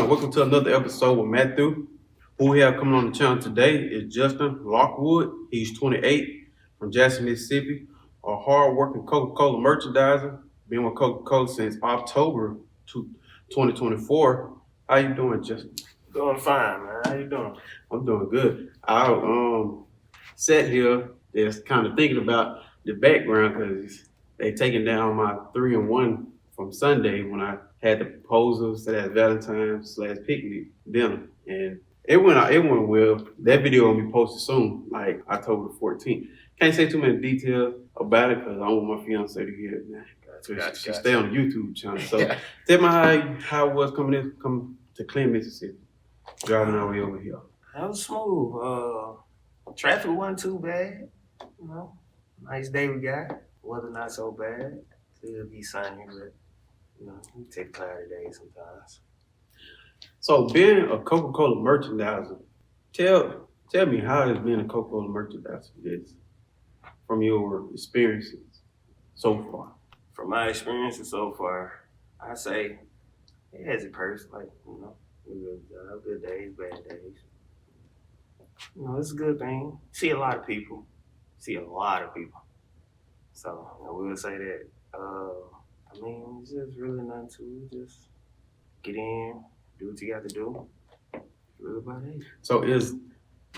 welcome to another episode with Matthew. Who we have coming on the channel today is Justin Lockwood. He's 28 from Jackson, Mississippi, a hard-working Coca Cola merchandiser. Been with Coca Cola since October 2024. How you doing, Justin? Doing fine, man. How you doing? I'm doing good. I sat here just kind of thinking about the background because they taking down my 3-in-1 from Sunday when I had the proposals that Valentine's / picnic dinner, and it went well. That video will be posted soon, like October 14th. Can't say too many details about it because I don't want my fiance to hear it, man. She stay on the YouTube channel. So tell me how it was coming to Clinton, Mississippi, driving our way over here. That was smooth. Traffic wasn't too bad. You know, nice day we got. Weather not so bad. It'll be sunny, but you know, we take cloudy days sometimes. So being a Coca Cola merchandiser, tell me how has being a Coca Cola merchandiser is from your experiences so far. From my experiences so far, I say it has its perks. Like good days, bad days. You know, it's a good thing. See a lot of people. So we would say that. It's just really nothing to it. Just get in, do what you got to do. Really about it. So is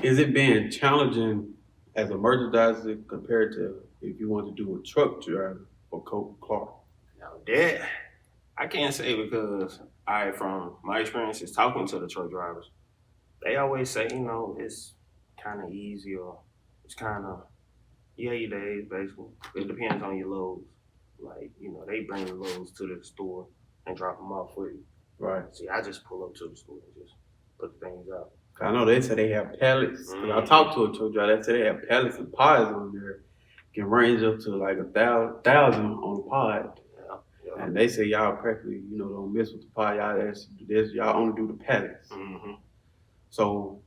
it being challenging as a merchandiser compared to if you want to do a truck driver for Coca Cola? Now that I can't say because from my experiences talking to the truck drivers, they always say, it's kind of easy or it's kind of, your days basically. It depends on your loads. Like, they bring the loads to the store and drop them off for you. Right. See, I just pull up to the store and just put the things out. I know they say they have pallets. I talked to a truck driver. They say they have pallets of pies on there. Can range up to like 1,000 on a pod. Yeah. And they say y'all practically, don't mess with the pie. Y'all only do the pallets. Mm-hmm. So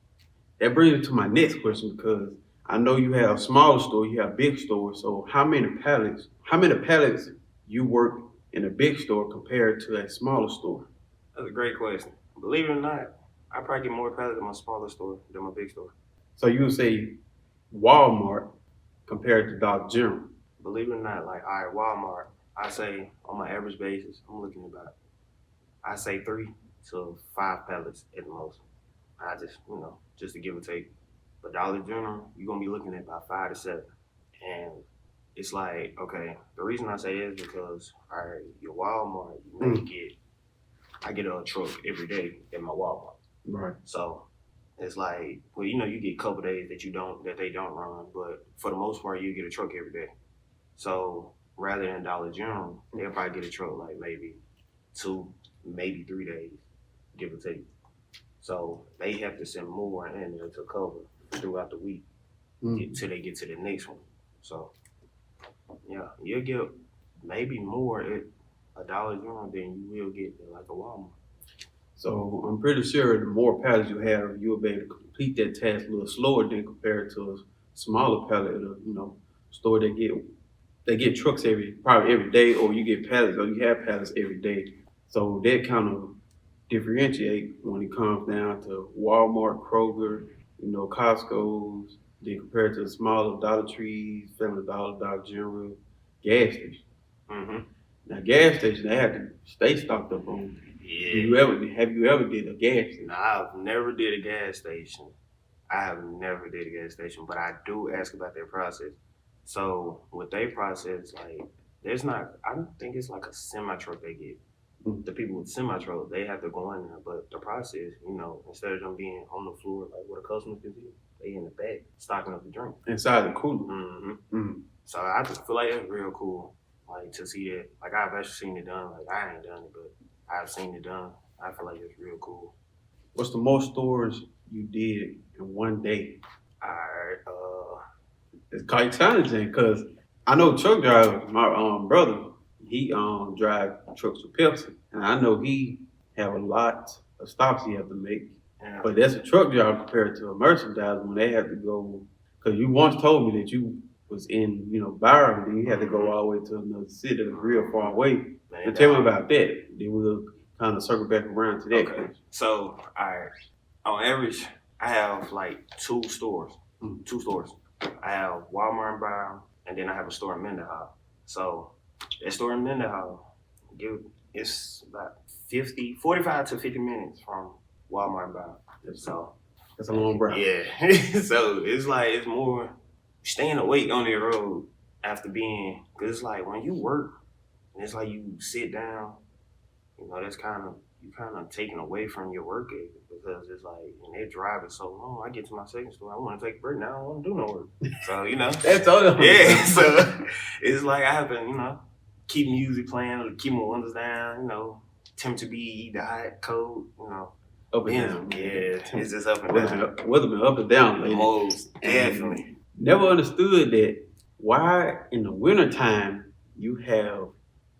that brings me to my next question because I know you have smaller stores, you have big stores. So how many pallets you work in a big store compared to a smaller store? That's a great question. Believe it or not, I probably get more pallets in my smaller store than my big store. So you would say Walmart compared to Dollar General? Believe it or not, Walmart, I say on my average basis, I'm looking about, I say 3 to 5 pallets at the most. I just to give or take. But Dollar General, you're going to be looking at about 5 to 7. And it's like, okay, the reason I say it is because, your Walmart, I get a truck every day at my Walmart. Right. So it's like, well, you get a couple days that they don't run, but for the most part, you get a truck every day. So rather than Dollar General, they'll probably get a truck like maybe 2, maybe 3 days, give or take. So they have to send more in there to cover throughout the week until they get to the next one. So yeah, you'll get maybe more at a Dollar General than you will get at like a Walmart. So I'm pretty sure the more pallets you have, you'll be able to complete that task a little slower than compared to a smaller pallet, store they get trucks probably every day, or you get pallets, or you have pallets every day. So that kind of differentiate when it comes down to Walmart, Kroger, Costco's, then compared to the smaller Dollar Trees, Family Dollar, Dollar General, gas station. Mm-hmm. Now, gas station, they have to stay stocked up on. Yeah. Have you ever did a gas station? I've never did a gas station. But I do ask about their process. So with their process, I don't think it's like a semi truck they get. The people with semi truck, they have to go in there. But the process, instead of them being on the floor like what a customer can do, they in the back stocking up the drink inside the cooler. Mm-hmm. Mm-hmm. So I just feel like it's real cool, to see that. I've actually seen it done. I ain't done it, but I've seen it done. I feel like it's real cool. What's the most stores you did in one day? It's quite challenging because I know truck drivers. My brother, he drive trucks with Pepsi, and I know he have a lot of stops he have to make. Yeah. But that's a truck driver compared to a merchandiser when they have to go. Because you once told me that you was in, Byron, and then you had to go all the way to another city that's real far away. And tell me about that. Then we'll kind of circle back around to that. Okay. So, on average, I have like two stores. Two stores. I have Walmart and Brown, and then I have a store in Mendenhall. So, that store in Mendenhall, it's about 45 to 50 minutes from Walmart and Brown. So, that's a long route. Yeah. So, it's more staying awake on the road after being, because it's like when you work, and it's like you sit down, that's you kind of taken away from your work ethic, because it's like, and they're driving so long. I get to my second store, I want to take a break now. I don't want to do no work. So, That's all. yeah. So it's like I have to, keep music playing, keep my windows down, temp to be either hot, cold, Up and down. Yeah, it's just up and down. Weather been up and down lately. Most definitely. Never understood that why in the wintertime you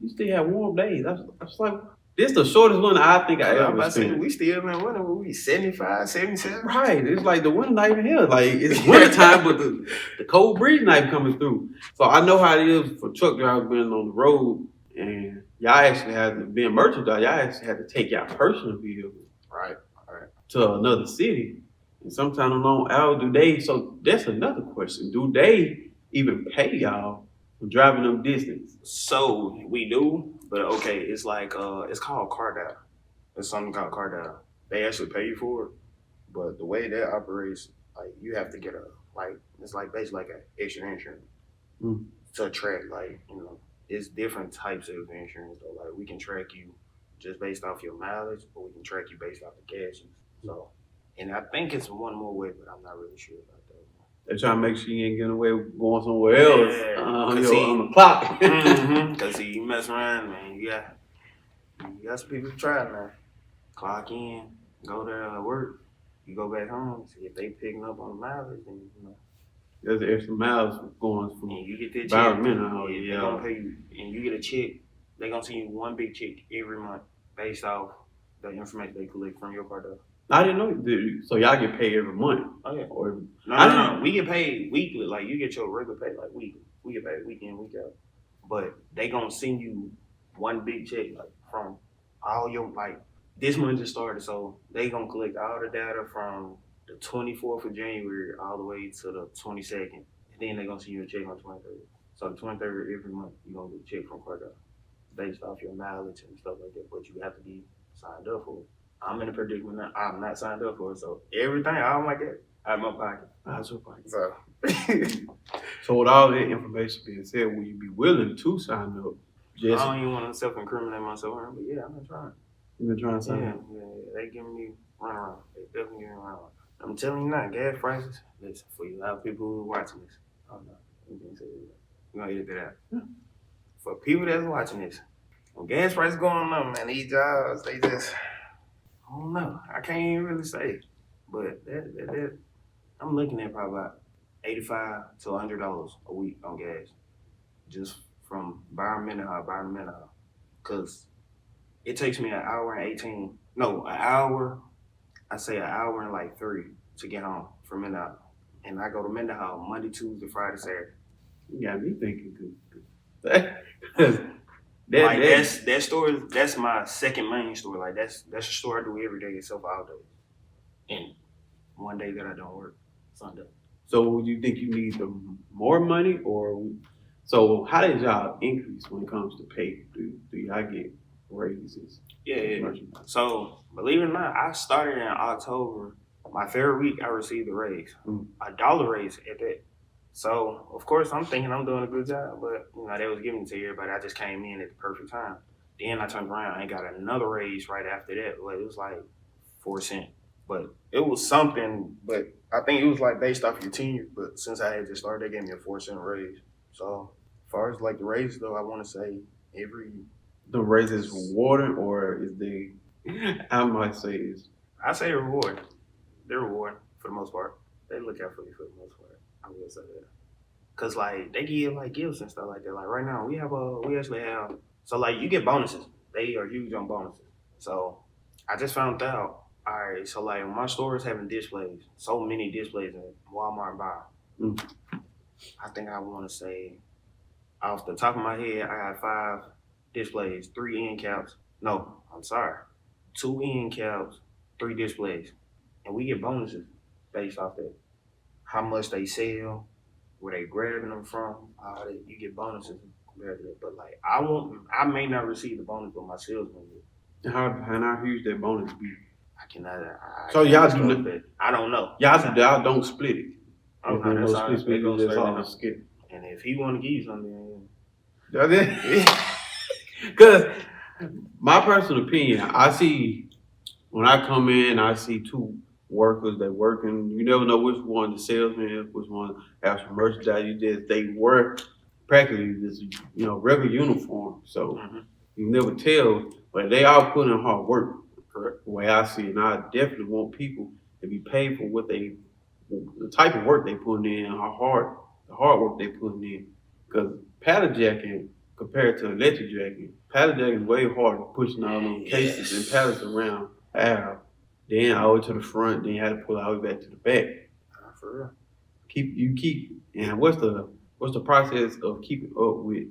still have warm days. I was like, this the shortest one I think I ever experienced. We still in winter, we 75, 77. Right. It's like the winter not even here. Like it's wintertime, but the cold breeze not even coming through. So I know how it is for truck drivers being on the road, and y'all actually had to be a merchant driver. Y'all actually had to take y'all personal vehicle right to another city. And sometimes on long hours do they, so that's another question. Do they even pay y'all for driving them distance? So we do, but okay, it's like it's called car down. It's something called car down. They actually pay you for it, but the way that operates, like you have to get it's like basically like an extra insurance to track, it's different types of insurance though. Like we can track you just based off your mileage, or we can track you based off the cash. So, and I think it's one more way, but I'm not really sure about that. They're trying to make sure you ain't getting away going somewhere else on the clock. Because you mess around, man, you got some people trying, man. Clock in, go there to work, you go back home. See if they picking up on the mileage, then there's extra miles going from and you get that check. They're gonna pay you, and you get a check. They're gonna send you one big check every month based off the information they collect from your car though. I didn't know. So y'all get paid every month? Oh yeah. Or no. We get paid weekly. Like you get your regular pay like weekly. We get paid week in, week out. But they gonna send you one big check from all your this month just started, so they gonna collect all the data from the 24th of January all the way to the 22nd, and then they gonna send you a check on the 23rd. So the 23rd every month you gonna get a check from Carter based off your mileage and stuff like that. But you have to be signed up for it. I'm in a predicament now. I'm not signed up for it, so everything I don't like that out of my pocket. Out your pocket. So, so with all that information being said, will you be willing to sign up? I don't even want to self-incriminate myself, but yeah, I'm been trying. You've been trying to sign up? Yeah, they giving me runaround. They definitely giving me runaround. I'm telling you now, gas prices. Listen, for you, a lot of people who are watching this. Oh no, we're gonna edit that out. Yeah. For people that's watching this, when gas prices going up, man, these jobs, they just, I don't know. I can't even really say. But that I'm looking at probably about $85 to $100 a week on gas. Just from Byron Mendenhall. Because it takes me an hour and 18, no, an hour, I say an hour and like 3 to get home from Mendenhall. And I go to Mendenhall Monday, Tuesday, Friday, Saturday. You got me thinking that store, that's my second main store. Like that's a store I do every day except for all days. And one day that I don't work, Sunday. So do you think you need more money, or so how did y'all increase when it comes to pay? Do y'all get raises? Yeah. So believe it or not, I started in October. My third week, I received a raise, $1 raise at that. So of course, I'm thinking I'm doing a good job, but they was giving it to everybody. I just came in at the perfect time. Then I turned around and got another raise right after that. But it was like 4 cents. But it was something. But I think it was like based off your tenure. But since I had just started, they gave me a 4 cent raise. So as far as like the raise though, I want to say the raise is rewarded, or is I might say is I say reward. They're rewarding for the most part. They look out for you for the most part. I will say that. Cause like they give like gifts and stuff like that. Like right now we actually have, so like you get bonuses. They are huge on bonuses. So I just found out. All right, so like my store is having displays, so many displays in Walmart and Bar. I think I want to say, off the top of my head, I got 5 displays, 3 end caps. No, I'm sorry, 2 end caps, 3 displays, and we get bonuses based off that. How much they sell, where they grabbing them from, all that. You get bonuses compared to that. But like, I may not receive the bonus, but my salesman will. How huge that bonus be? I cannot. So y'all do that. I don't know. Y'all don't split it. Oh no, that's all. It goes that's straight all in. skip. And if he want to give you something, That's it. Because my personal opinion, I see when I come in, I see two workers that working. You never know which one the salesman is, which one has some merchandise. You just they work practically this regular uniform. So you never tell, but they all put in hard work. Correct. The way I see it, and I definitely want people to be paid for the type of work they put in, the hard work they put in. Because pallet jacking compared to electric jacking, pallet jacking is way harder pushing all them cases and pallets around half, then all the way to the front, then you had to pull all the way back to the back. For real. And what's the process of keeping up with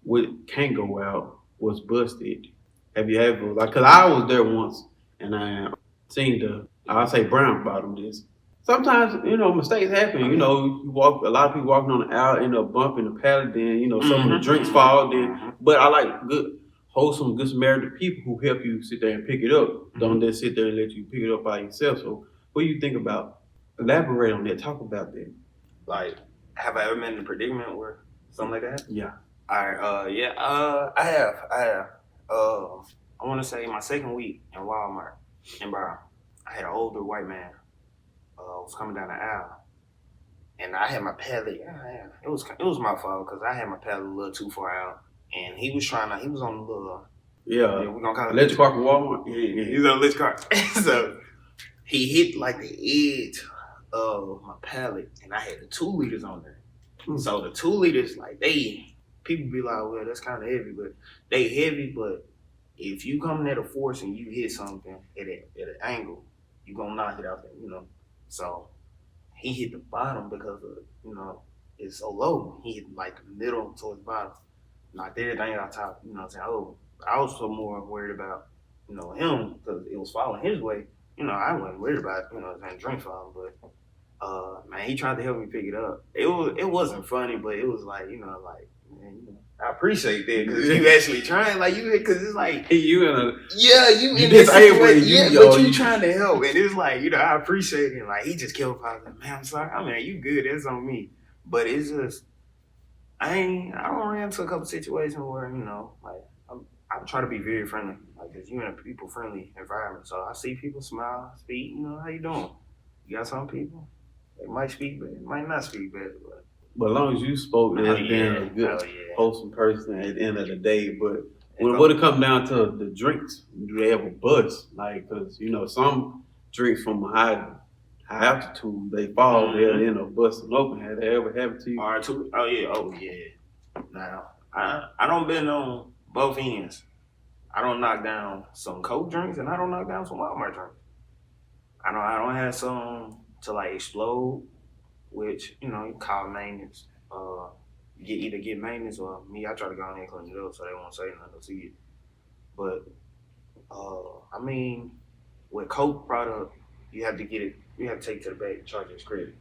what can't go out, what's busted? Have you ever cause I was there once and I seen I'll say brown bottom this. Sometimes, mistakes happen. You walk a lot of people walking on the aisle end up bumping the pallet, then, some of the drinks fall, then but I like good wholesome, good Samaritan people who help you sit there and pick it up. Don't just sit there and let you pick it up by yourself. So what do you think about elaborate on that? Talk about that. Like, have I ever been in a predicament where something like that? Yeah. I have. I want to say my second week in Walmart in Brown, I had an older white man was coming down the aisle, and I had my pallet. It was my fault because I had my pallet a little too far out, and he was on the little we're gonna call it electric car from Walmart. Yeah. He was on a electric car, so he hit like the edge of my pallet, and I had the 2 liters on there. So the 2 liters, like people be like, well, that's kind of heavy, but they heavy. But if you come at a force and you hit something at an angle, you gonna knock it out there, So he hit the bottom because of it's so low. He hit like the middle towards the bottom, knocked everything out top. You know what I'm saying? Oh, I was so more worried about him because it was falling his way. I wasn't worried about drink falling, but. Man, he tried to help me pick it up. It wasn't funny, but it was like, man, I appreciate that because you actually trying, because it's like you in a you in this situation, but you trying to help, and it's like I appreciate it. Like he just kept like, man, I'm sorry. I mean, you good? That's on me. But it's just I don't run into a couple situations where I try to be very friendly, because you in a people friendly environment. So I see people smile, speak. How you doing? You got some people. They might speak better, might not speak better, but as long as you spoke, they're being a good, wholesome person at the end of the day. But when it comes down to the drinks, do they have a buzz? Because some drinks from a high altitude, they fall, they'll end up busting open. Have they ever happened to you? Oh yeah. Now I don't been on both ends. I don't knock down some Coke drinks, and I don't knock down some Walmart drinks. I don't have some to explode, which you call maintenance. Either get maintenance or me. I try to go in there and clean it up so they won't say nothing to you. But I mean, with Coke product, you have to get it. You have to take it to the bank and charge its credit.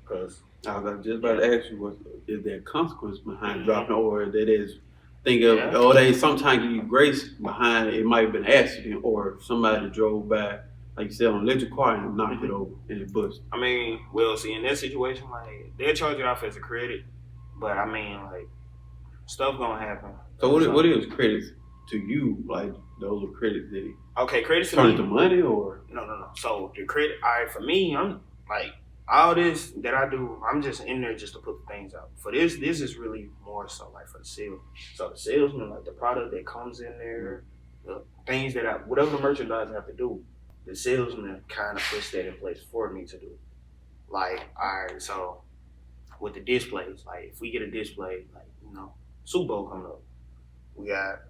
Because I was just about to ask you, is there consequence behind dropping, or that is or they sometimes give you grace behind it might have been an accident, or somebody drove by. Like you said, on an electric car and knocked it over and it busted. I mean, well, see, in that situation, they'll charge it off as a credit, but I mean, stuff gonna happen. So what is credits to you? Those are credits that credits turn into money, or no. So the credit, all right, for me, I'm all this that I do, I'm just in there just to put the things out. For this is really more so for the sale. So the salesman, the product that comes in there, the things that whatever the merchandise have to do. The salesman kind of puts that in place for me to do. All right, so with the displays, if we get a display, Super Bowl coming up, we got,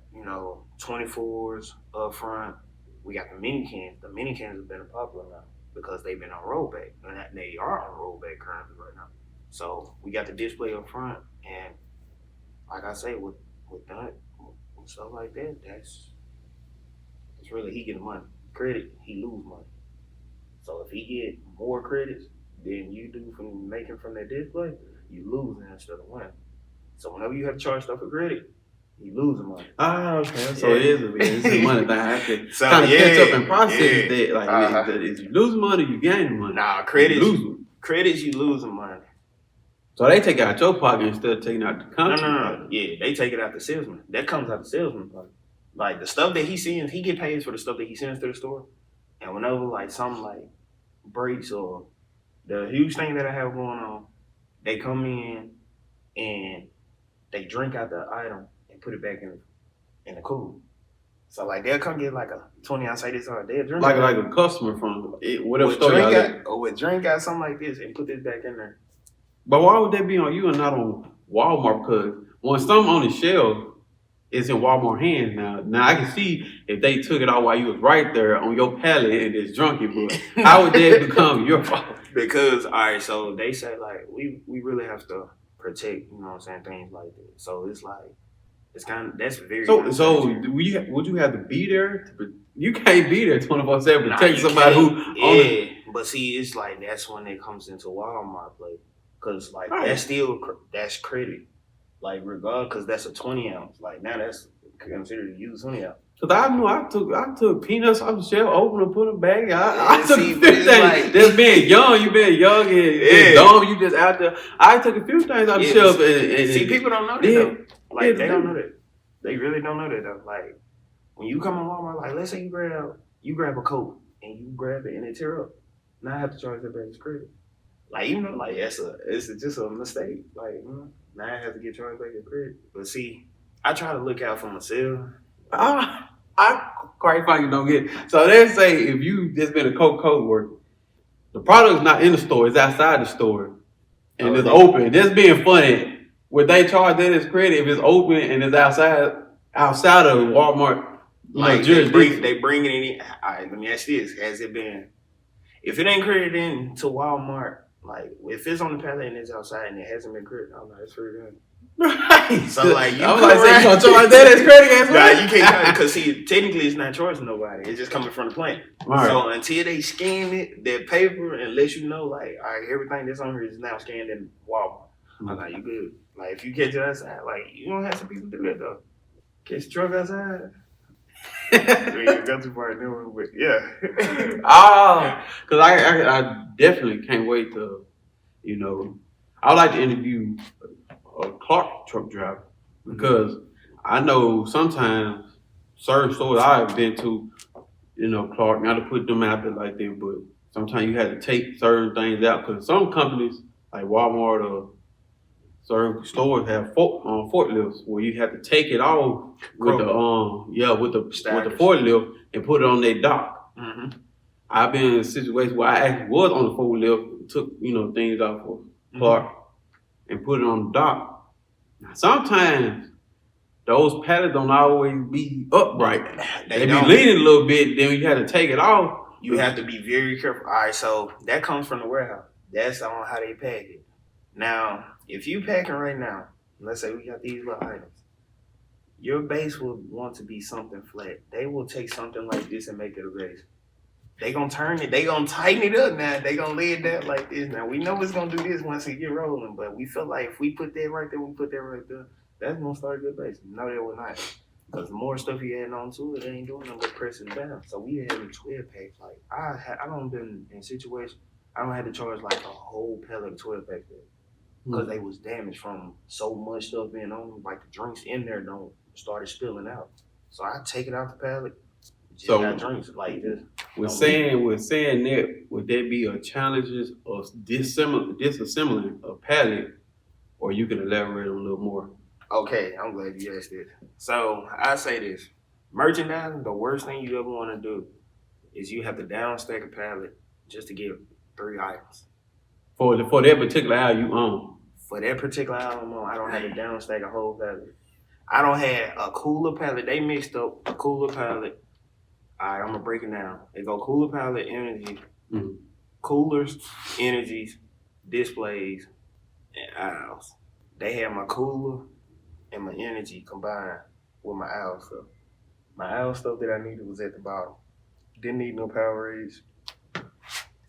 24s up front. We got the mini cans. The mini cans have been popular now because they've been on rollback. And they are on rollback currently right now. So we got the display up front, and like I say, with that, with stuff like that, that's really he getting money. credit, he lose money. So if he get more credits than you do from making from that display, you losing instead of winning. So whenever you have to charge stuff for credit, you losing money. Okay. So it's a money thing. I have to So, kind of catch up and process yeah. that. Like, if you lose money, you gain money. Nah, credits, you losing money. So they take it out your pocket instead of taking out the company. No. Yeah, they take it out the salesman. That comes out the salesman pocket. Like the stuff that he sends, he get paid for the stuff that he sends to the store. And whenever like something like breaks or the huge thing that I have going on, they come in and they drink out the item and put it back in the cooler. So like they'll come get like a 20-ounce say this or they'll drink like a customer from whatever store drink y'all out, at. or would drink out something like this and put this back in there. But why would they be on you and not on Walmart? Because when something on the shelf is in Walmart hands now. Now I can see if they took it out while you was right there on your pallet and just drunk it, but how would that become your fault? Because all right, so they say like we really have to protect, you know what I'm saying, things like that. So it's like it's kind of that's very So would you have to be there? You can't be there 24/7 to protect somebody who but see, it's like that's when it comes into Walmart play, because like right. that's credit, like regardless, because that's a 20-ounce. Like now that's considered a used 20-ounce. Cause I knew I took peanuts off the shelf, opened them, put them back. I took see, a few things. Like, just being young, you being young and dumb, you just out there. I took a few things off the shelf and see, people don't know that though. Like they don't know that. They really don't know that though. Like when you come in Walmart, like let's say you grab a Coke and you grab it and it tear up. Now I have to charge that back as credit. Like you know, like it's just a mistake. Like now I have to get charged back as credit. But see, I try to look out for myself. I quite frankly don't get it. So they say if you just been a Coca Cola worker, the product's not in the store, it's outside the store. And it's open. Just being funny. Would they charge that as credit if it's open and it's outside of Walmart? Like they bring it in. All right, let me ask you this: has it been? If it ain't credited in to Walmart, like if it's on the pallet and it's outside and it hasn't been credited, I'm like, it's free gun. Right. So like you I'm like saying you gonna charge that as credit as well? Nah, you can't charge it because see, technically it's not charging nobody. It's just coming from the plant. Right. So until they scan it, that paper and let you know, like, all right, everything that's on here is now scanned in Walmart. I'm like, you good. Like if you catch it outside, like you don't have some people do that though. Catch the truck outside. You got too far doing, but yeah. Because I definitely can't wait to, I would like to interview a Clark truck driver because I know sometimes certain stores I've been to, Clark, not to put them out there like that, but sometimes you have to take certain things out because some companies like Walmart or certain stores have forklifts where you have to take it off with the forklift and put it on their dock. Mm-hmm. I've been in a situation where I actually was on the forklift, took things off of Clark and put it on the dock. Now, sometimes those pallets don't always be upright. They be leaning a little bit. Then you have to take it off. You have to be very careful. All right, so that comes from the warehouse. That's on how they pack it. Now, if you packing right now, let's say we got these little items, your base will want to be something flat. They will take something like this and make it a base. They gonna turn it, they gonna tighten it up now. They gonna lay it down like this. Now we know it's gonna do this once it get rolling, but we feel like if we put that right there, we put that right there, that's gonna start a good base. No, that will not. Because the more stuff you add on to it, it ain't doing nothing but pressing down. So we had a 12 packs. Like I don't been in situations I don't have to charge like a whole pallet of 12 packs there. Because they was damaged from so much stuff being on them, like the drinks in there don't started spilling out. So I take it out the pallet. So got drinks like this. We're saying that would there be a challenges of disassembling a pallet, or you can elaborate a little more? Okay, I'm glad you asked this. So I say this: merchandising, the worst thing you ever want to do is you have to downstack a pallet just to get 3 items. For that particular aisle you own. For that particular aisle I'm on, I don't have to downstack a whole pallet. I don't have a cooler pallet. They mixed up a cooler pallet. All right, I'm gonna break it down. They go cooler pallet, energy, coolers, energies, displays, and aisles. They have my cooler and my energy combined with my aisle stuff. My aisle stuff that I needed was at the bottom. Didn't need no Powerades.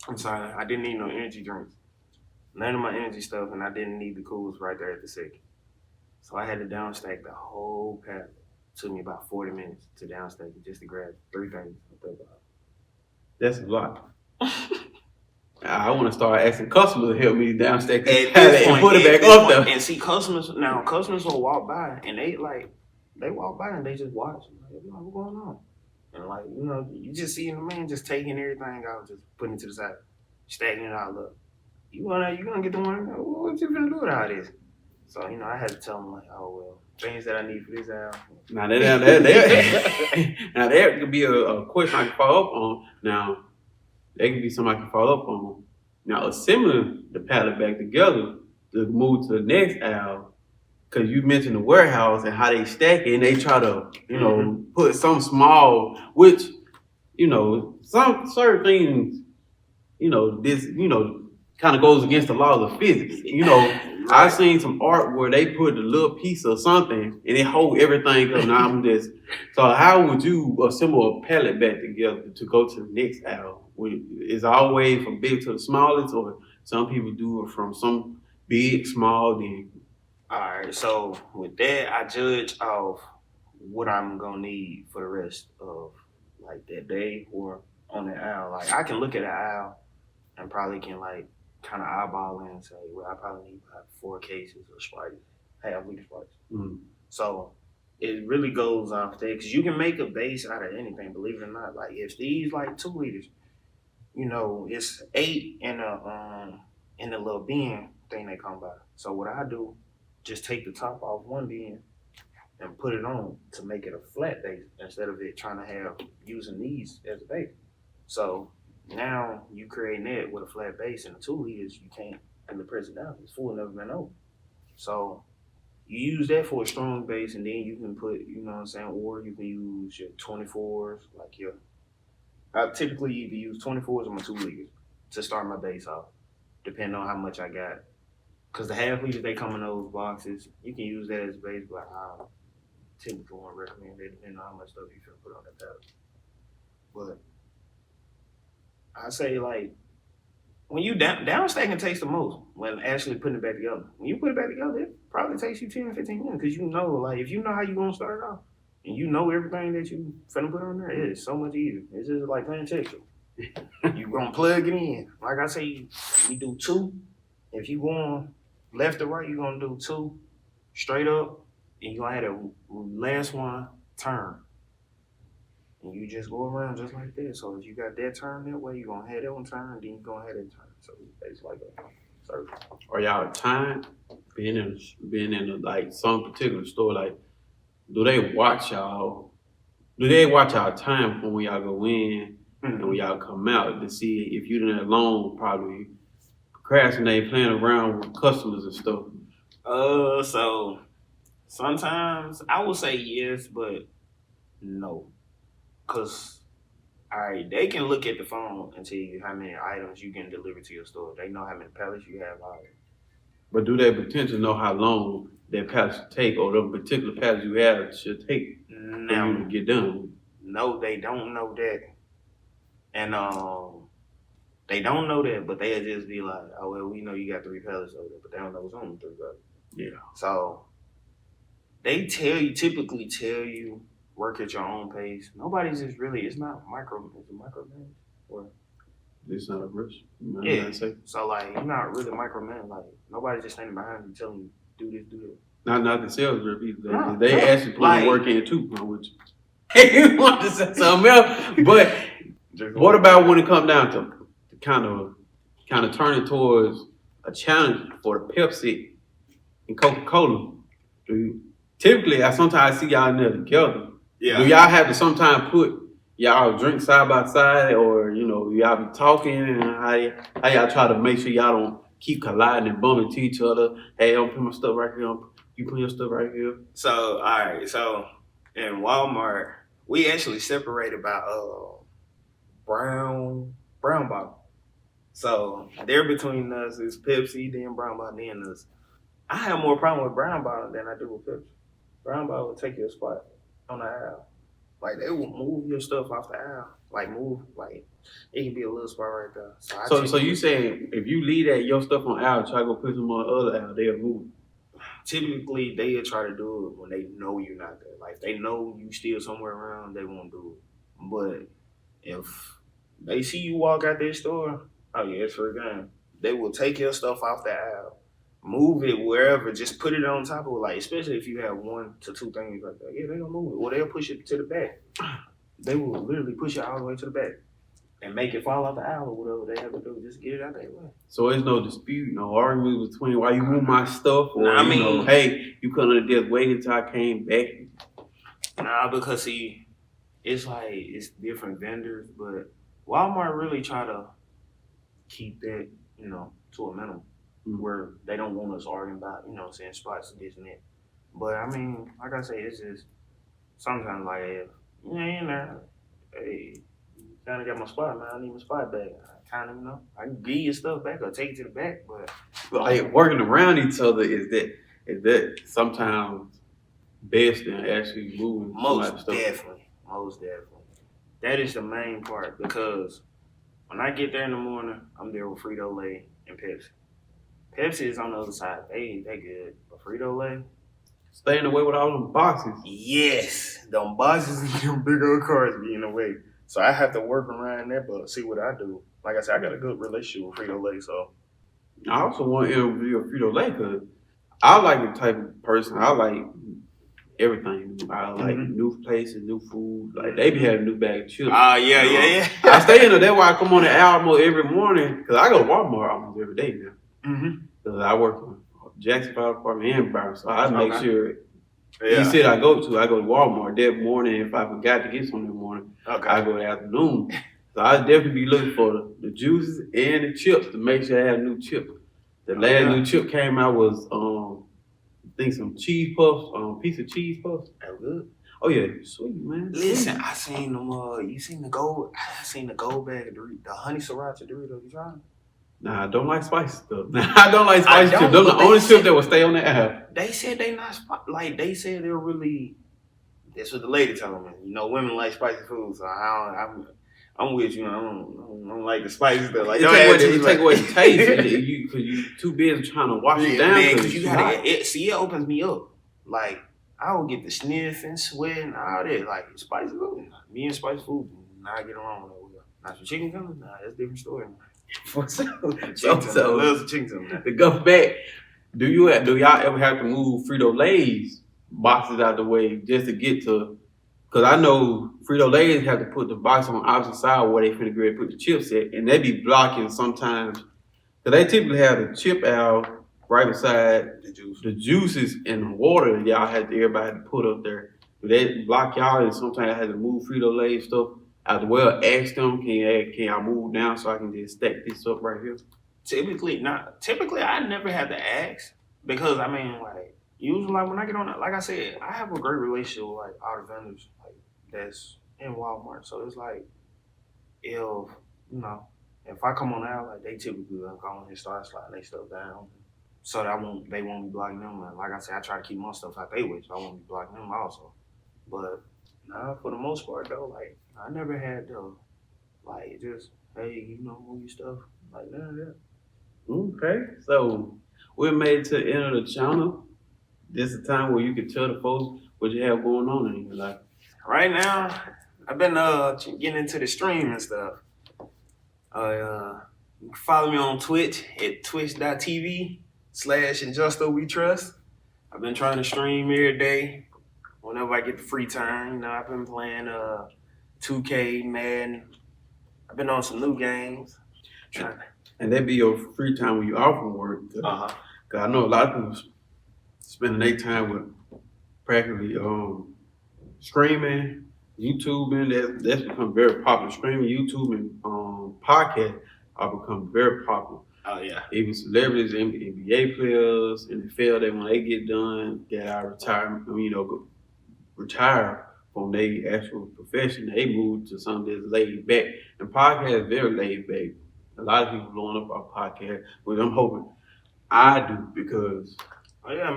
I'm sorry, I didn't need no energy drinks. None of my energy stuff, and I didn't need the cools right there at the second. So I had to downstack the whole pallet. Took me about 40 minutes to downstack it just to grab three things. That's a lot. I want to start asking customers to help me downstack this At pallet this and point, put it at back this up point, there. and see customers will walk by and they walk by and they just watch. Like, what's going on? And like, you just seeing the man just taking everything out, just putting it to the side, stacking it all up. You gonna get the one, what you gonna do with all this? So, I had to tell him like, oh well, things that I need for this hour. Now now there could be a question I can follow up on. Now there could be something I can follow up on. Now assembling the pallet back together to move to the next aisle, because you mentioned the warehouse and how they stack it and they try to put some small, which some certain things this kind of goes against the laws of physics. I've seen some art where they put a little piece of something and they hold everything up. Now I'm just so how would you assemble a pallet back together to go to the next aisle? Is it always from big to the smallest, or some people do it from some big, small, then All right, so with that, I judge off what I'm gonna need for the rest of like that day or on the aisle. Like I can look at an aisle and probably can like kind of eyeball it and say, well, I probably need about 4 cases of Sprite, half-liter Sprite. mm, So it really goes off there because you can make a base out of anything. Believe it or not, like if these like 2 liters, it's 8 in the little bin thing they come by. So what I do, just take the top off one bin and put it on to make it a flat base instead of it trying to have using these as a base. So now you creating that with a flat base and the 2 liters, you can't and the press it down. It's full, never been over. So you use that for a strong base, and then you can put, you know what I'm saying, or you can use your 24s, like I typically either use 24s or my 2 liters to start my base off, depending on how much I got. Because the half-liters, they come in those boxes. You can use that as a base, but I don't typically want to recommend it depending on how much stuff you can put on that pallet. But I say, like, when you downstacking takes the most when actually putting it back together. When you put it back together, it probably takes you 10, 15 minutes because like, if you know how you're going to start it off and you know everything that you finna put on there, it is so much easier. It's just like playing Tetris. You're going to plug it in. Like I say, we do 2. If you going left to right, you're going to do 2 straight up, and you're going to have the last one turn. And you just go around just like that. So if you got that turn that way, you're going to have that one turn, then you're going to have that turn. So it's like a circle. are y'all time being in like some particular store? Like, do they watch y'all? Do they watch our time from when y'all go in and when y'all come out to see if you didn't alone probably procrastinate playing around with customers and stuff? So sometimes I would say yes, but no. Because, all right, they can look at the phone and tell you how many items you can deliver to your store. They know how many pallets you have out. But do they potentially know how long that pallet should take, or the particular pallet you have should take for you to Now, get done? no, they don't know that. And they don't know that, but they'll just be like, oh, well, we know you got 3 pallets over there, but they don't know what's on the 3 pallets. Yeah. So they typically tell you, work at your own pace. Nobody's just really, it's not it's a micromanage. Or, It's not a rush. yeah. So, like, you're not really micromanaging. Like, nobody's just standing behind you telling you, do this, do that. Not the sales rep either. No, they actually put like, work in too, which you want to say something else. But what about when it comes down to kind of turning towards a challenge for the Pepsi and Coca Cola? Typically, I sometimes see y'all in there together. Yeah. Do y'all have to sometimes put y'all drink side by side, or y'all be talking and how y'all try to make sure y'all don't keep colliding and bumping into each other? Hey, I'm put my stuff right here. You put your stuff right here. So, all right. So, in Walmart, we actually separated by brown bottle. So, there between us is Pepsi, then brown bottle, then us. I have more problem with brown bottle than I do with Pepsi. Brown bottle will take your spot on the aisle. Like they will move your stuff off the aisle. Like move, like it can be a little spot right there. So you saying if you leave that your stuff on aisle, try to go put some on the other aisle, they'll move it. Typically they'll try to do it when they know you're not there. Like if they know you still somewhere around, they won't do it. But if they see you walk out their store, oh yeah, it's for a game. They will take your stuff off the aisle, move it wherever, just put it on top of it. Like especially if you have 1 to 2 things like that, yeah, they gonna move it. Or they'll push it to the back. They will literally push it all the way to the back and make it fall out the aisle or whatever they have to do. Just get it out that way. So there's no dispute, no argument between why you move my stuff or Nah, I mean, you know, hey, you couldn't have just waited until I came back. Nah, because see, it's like it's different vendors, but Walmart really try to keep that, to a minimum where they don't want us arguing about, saying spots and this and that. But I mean, like I say, it's just sometimes like if you ain't in there, hey, kinda got my spot, man. I need my spot back. I kinda I can give you stuff back or take it to the back, but Like working around each other is that sometimes best than actually moving most stuff. definitely. That is the main part because when I get there in the morning, I'm there with Frito Lay and Pepsi. Pepsi is on the other side. They good. But Frito Lay, Stay in the way with all them boxes. yes, them boxes and them big old cars be in the way. So I have to work around that, but see what I do. Like I said, I got a good relationship with Frito Lay, so I also want to interview Frito Lay because I like the type of person. I like everything. I like new places, new food. Like they be having new bag of chips. Yeah. I stay in there. That's why I come on the Alamo every morning because I go to Walmart almost every day now. Because I work on Jackson Fire Department and Burn, so I make sure. Yeah. Each city I go to Walmart that morning. If I forgot to get something in the morning, I go in the afternoon. So I definitely be looking for the juices and the chips to make sure I have new chips. The last new chip came out was I think some cheese puffs, piece of cheese puffs. That good. Oh yeah, sweet man. Listen, I seen them. You seen the gold? I seen the gold bag of Doritos, the honey sriracha Doritos. You tried them? Nah, I don't like spicy stuff. I don't like spicy chips. Those are the only chips that will stay on the app. They said they not like they said they're really. That's what the lady telling me. Women like spicy food, so I'm with you. I don't like the spicy stuff. Like it take away the taste because you too busy trying to wash it down. Because you gotta it opens me up. Like I will get the sniff and sweat and all that. Like spicy food. Me and spicy food do not get along that well. Now some chicken tenders, nah, that's a different story. So loves chicken tenders. To go back, do y'all ever have to move Frito Lay's boxes out the way just to get to? Because I know Frito Lay's have to put the box on the opposite side where they finna go and put the chips at, and they be blocking sometimes. Because they typically have the chip out right beside the juices and the water that everybody had to put up there. But they block y'all, and sometimes I had to move Frito Lay's stuff out the way. Ask them, can y'all move down so I can just stack this up right here? Typically, not. Typically, I never have to ask because I mean, like usually, like when I get on that, like I said, I have a great relationship with like all the vendors, like that's in Walmart. So it's like if I come on out, like they typically go on and start sliding their stuff down, so that they won't be blocking them. And like I said, I try to keep my stuff out their way, so I won't be blocking them also. But for the most part though, like I never had to like just hey, move your stuff like that. Okay, so we made it to the end of the channel. This is the time where you can tell the folks what you have going on in your life. Right now, I've been getting into the stream and stuff. You can follow me on Twitch at twitch.tv/Injusto We Trust. I've been trying to stream every day whenever I get the free time. I've been playing 2K, Madden. I've been on some new games. And that be your free time when you off from work. Cause I know a lot of people spending their time with practically streaming, YouTubing. That's become very popular. Streaming, YouTube, and podcast are become very popular. Oh yeah. Even celebrities, NBA players, NFL, when they get done, get out of retirement, retire from their actual profession, they move to something that's laid back. And podcast is very laid back. A lot of people blowing up our podcast, which I'm hoping I do because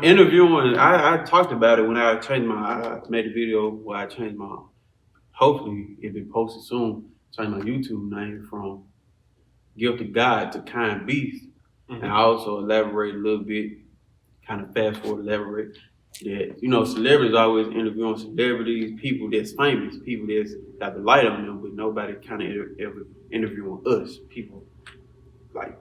interviewing. I talked about it when I made a video where I changed my hopefully it'll be posted soon. Change my YouTube name from Gift of God to Kind Beast. Mhm. And I also elaborate a little bit, kind of fast forward elaborate that, you know, celebrities always interviewing celebrities, people that's famous, people that's got the light on them, but nobody kind of ever interviewing us, people like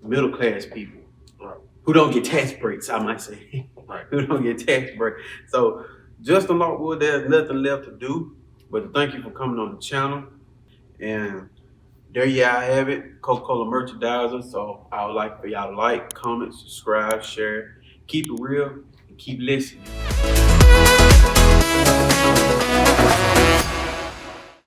middle class people. Right. Who don't get tax breaks, I might say. Right. Who don't get tax breaks. So Justin Lockwood, there's nothing left to do but to thank you for coming on the channel. And there y'all have it, Coca Cola merchandiser. So I would like for y'all to like, comment, subscribe, share, keep it real, and keep listening.